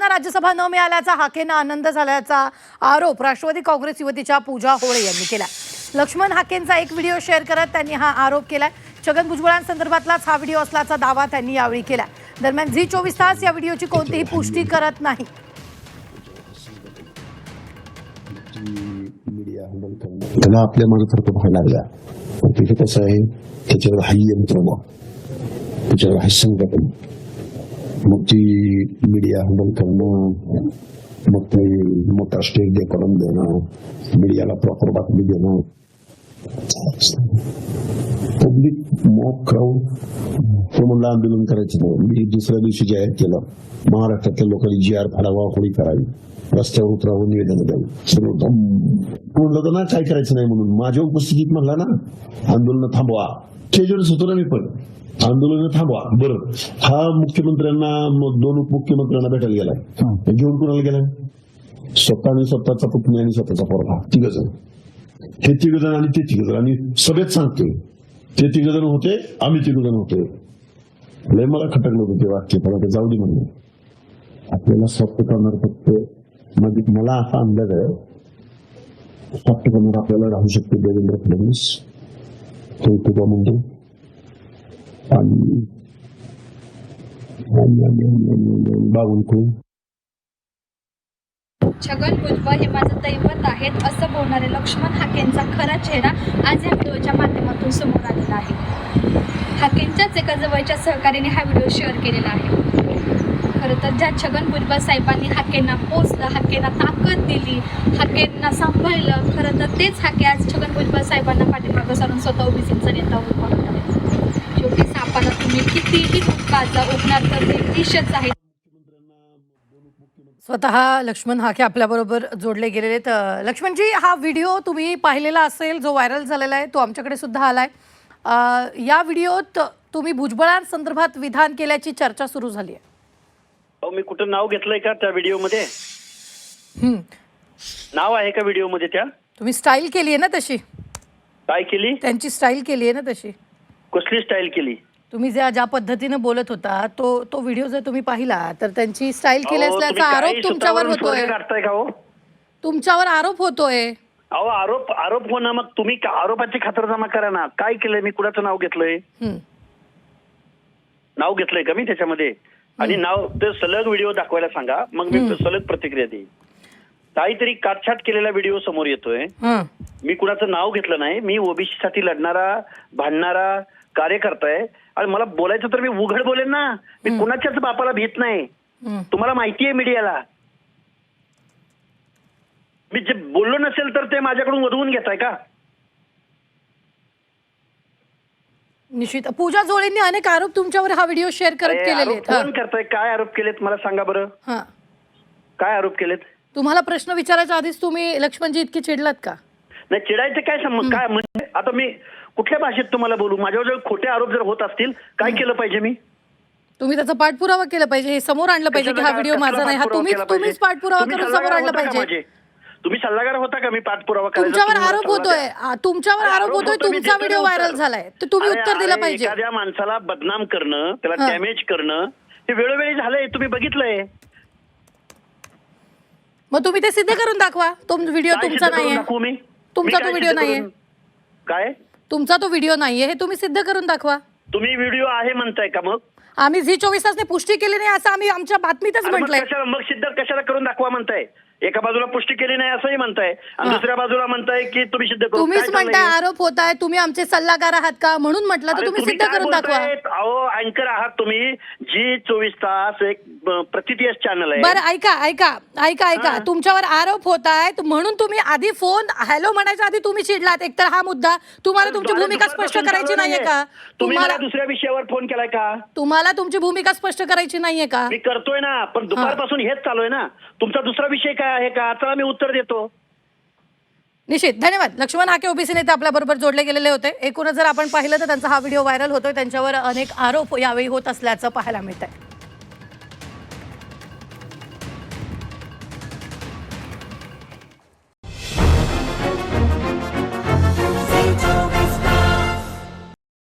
राज्यसभा न मिळाल्याचा हाकेंना आनंद झाल्याचा आरोप राष्ट्रवादी काँग्रेस युवतीच्या पूजा होळे यांनी केला। लक्ष्मण हाकेंचा एक व्हिडिओ शेअर करत त्यांनी हा आरोप केलाय। छगन भुजबळांसंदर्भातलाच हा व्हिडिओ असल्याचा दावा त्यांनी यावेळी केला। दरम्यान झी 24 तास या व्हिडिओची कोणतीही पुष्टी करत नाही। त्याला आपल्या मनासारखं व्हायला लागला। तिथे कसं आहे, त्याच्यावर हाई यंत्रणा, त्याच्यावर हाय संघटन, मग ती मीडिया हँडल करणं, मग ते मोठा स्टेज डेकोरम देणं, मीडियाला प्रॉपर बातमी देणं, पब्लिक मॉक क्राऊड तो म्हणलं आंदोलन करायचं नाही। मी दुसऱ्या दिवशी जाहीर केलं, महाराष्ट्रातल्या लोकांनी जी आर फाडावा, होळी करावी, रस्त्यावर उतरावं, निवेदन द्यावं, सगळं म्हणलं तर ना काय करायचं नाही म्हणून माझ्या उपस्थितीत म्हणला ना आंदोलन थांबवा। स्टेजवरच होतो ना मी, पण आंदोलन थांबवा। बरं, हा मुख्यमंत्र्यांना, दोन उपमुख्यमंत्र्यांना भेटायला गेलाय, घेऊन कुणाला गेलाय? स्वतःने, स्वतःचा पुतणी आणि स्वतःचा पोरगा, तिघजण, हे तिघजण आणि ते तिघजण, आणि सभेत सांगतोय ते तिघजण होते, आम्ही तिघजण होते। लय मला खटकलं होतं ते वाक्य, पण ते जाऊ दे म्हणून आपल्याला सॉफ्ट करणार फक्त, म्हणजे मला असा अंदाज आहे सॉफ्ट करणार आपल्याला राहू शकते देवेंद्र फडणवीस, कौतुका मुंडे आणि बावनकुळे। छगन भुजबळ हे माझं दैवत आहेत असं बोलणारे लक्ष्मण हाकेंचा खरा चेहरा आज या व्हिडिओच्या माध्यमातून समोर आलेला आहे। हाकेंच्याच एका जवळच्या सहकार्याने हा व्हिडिओ शेअर केलेला आहे। खरं तर ज्या छगन भुजबळ साहेबांनी हाकेंना पोचलं, हाकेंना ताकद दिली, हाकेंना सांभाळलं, खरं तर तेच हाके आज छगन भुजबळ साहेबांना पाठीमागं सारून स्वतः ओबीसींचा नेता होऊन पडत आहेत। शेवटी सापाला तुम्ही कितीही मुक्काचा ओपणार तर ते विषच आहे। स्वतः लक्ष्मण हाके आपल्याबरोबर जोडले गेलेले आहेत। लक्ष्मणजी, हा व्हिडिओ तुम्ही पाहिलेला असेल, जो व्हायरल झालेला आहे, तो आमच्याकडे सुद्धा आलाय। या व्हिडिओत तुम्ही भुजबळांसंदर्भात विधान केल्याची चर्चा सुरू झाली आहे। मी कुठं नाव घेतलंय का त्या व्हिडिओमध्ये? नाव आहे का व्हिडिओमध्ये? त्या तुम्ही स्टाईल केली आहे ना तशी? काय केली? त्यांची स्टाईल केली आहे ना तशी? कसली स्टाईल केली? तुम्ही ज्या पद्धतीने बोलत होता तो व्हिडिओ जर तुम्ही पाहिला तर त्यांची स्टाईल केली असल्याचा आरोप तुमच्यावर होतोय। तुमच्यावर आरोप होतोय। अहो, आरोप हो ना, मग तुम्ही आरोपाची खातरजमा करा ना। काय केलंय मी? कुणाचं नाव घेतलंय? नाव घेतलंय का मी त्याच्यामध्ये? आणि नाव ते सलग व्हिडिओ दाखवायला सांगा, मग मी सलग प्रतिक्रिया देईन। काहीतरी काटछाट केलेला व्हिडिओ समोर येतोय, मी कुणाचं नाव घेतलं नाही। मी ओबीसी साठी लढणारा, भांडणारा कार्यकर्ता आहे, आणि मला बोलायचं तर मी उघड बोलेन ना। मी कुणाच्याच बापाला भीत नाही, तुम्हाला माहिती आहे मीडियाला। मी जे बोललो नसेल तर ते माझ्याकडून वधवून घेताय का? निश्चित। पूजा जोळेंनी अनेक आरोप तुमच्यावर हा व्हिडिओ शेअर करत केलेले आहेत। कोण करताय? काय आरोप केलेत मला सांगा बरं। काय आरोप केलेत? तुम्हाला प्रश्न विचारायच्या आधीच तुम्ही लक्ष्मणजी इतके चिडलात का? नाही, चिडायचं काय संबंध? काय म्हणजे आता मी कुठल्या भाषेत तुम्हाला बोलू? माझ्यावर खोटे आरोप जर होत असतील, काय केलं पाहिजे मी? तुम्ही त्याचा पाठपुरावा केला पाहिजे, हे समोर आणलं पाहिजे की हा व्हिडिओ माझा नाही, हा तुम्हीच पाठपुरावा करून समोर आणलं पाहिजे। तुम्ही सल्लागार होता का? मी पाठपुरावा करायचा? तुमच्यावर आरोप होतोय, तुमचा व्हिडिओ व्हायरल झालाय, तर तुम्ही उत्तर दिलं पाहिजे। एखाद्या माणसाला बदनाम करणं, त्याला डॅमेज करणं, हे वेळोवेळी झालंय, तुम्ही बघितलंय। मग तुम्ही ते सिद्ध करून दाखवा। तो व्हिडिओ तुमचा नाहीये, तुमचा तो व्हिडिओ नाहीये। काय? तुमचा तो व्हिडिओ नाहीये, हे तुम्ही सिद्ध करून दाखवा। तुम्ही व्हिडिओ आहे म्हणताय का? मग आम्ही झी 24 तासने पुष्टी केली नाही असं आम्ही आमच्या बातमीतच म्हटलंय। मग सिद्ध कशाला करून दाखवा म्हणताय? एका बाजूला पुष्टी केली नाही असंही म्हणताय, आणि दुसऱ्या बाजूला म्हणताय की तुम्ही सिद्ध करून। तुम्हीच म्हणताय आरोप होत आहे, तुम्ही आमचे सल्लागार आहात का म्हणून म्हटलं, तर तुम्ही सिद्ध करून दाखवा। अहो, अँकर आहात तुम्ही, झी 24 तास एक प्रतिदिवस चॅनल आहे। बरं, ऐका, तुमच्यावर आरोप होत आहेत म्हणून तुम्ही आधी फोन हॅलो म्हणायच्या आधी तुम्ही चिडलात। एकतर हा मुद्दा, तुम्हाला तुमची भूमिका स्पष्ट करायची नाहीये का? तुम्हाला दुसऱ्या विषयावर फोन केलाय का? तुम्हाला तुमची भूमिका स्पष्ट करायची नाहीये का? मी करतोय ना, पण दुपारपासून हेच चालू आहे ना। तुमचा दुसरा विषय काय आहे का? चला मी उत्तर देतो। निश्चित, धन्यवाद। लक्ष्मण हाके ओबीसी नेते आपल्या बरोबर जोडले गेलेले होते। एकूणच जर आपण पाहिलं तर त्यांचा हा व्हिडिओ व्हायरल होतोय, त्यांच्यावर अनेक आरोप यावेळी होत असल्याचं पाहायला मिळतंय।